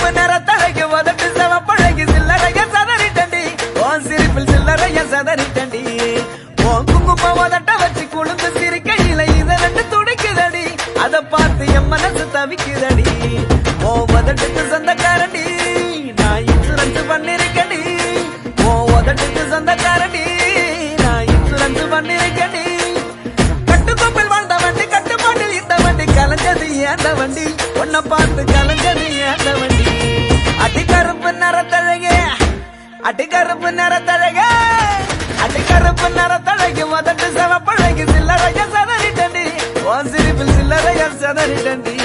கருப்பு நிறத்தழகு உதட்டு செவப்பழகு சில்லறைய சதறிட்டண்டி உன் சிரிப்பில் சில்லறைய சதறிட்டண்டி உன் குங்கும உதட்ட வச்சு குழுந்து சிரிக்கையில இத ரெண்டு துடிக்குதடி அத பார்த்து என் மனசு தவிக்குதடி உன் உதட்டுக்கு சொந்தக்காரண்டி நான் இன்சூரன்ஸ் பண்ணிருக்கடி உன் உதட்டுக்கு சொந்தக்காரண்டி நான் இன்சூரன்ஸ் பண்ணிருக்கடி கட்டுக்கோப்பில் வாழ்ந்த வண்டி கட்டுப்பாட்டில் இந்த வண்டி கலைஞ்சது ஏந்த வண்டி உன்னை பார்த்து கலைஞ்சது ஏந்த வண்டி அடிக்கருப்பு நிறத்தழகே அடிக்கருப்பு நிறத்தழகே அடிக்கருப்பு நிறத்தழகு உதட்டு செவப்பழகு சில்லறைய சதறிட்டண்டி உன் சிரிப்பில் சில்லறைய சதறிட்டண்டி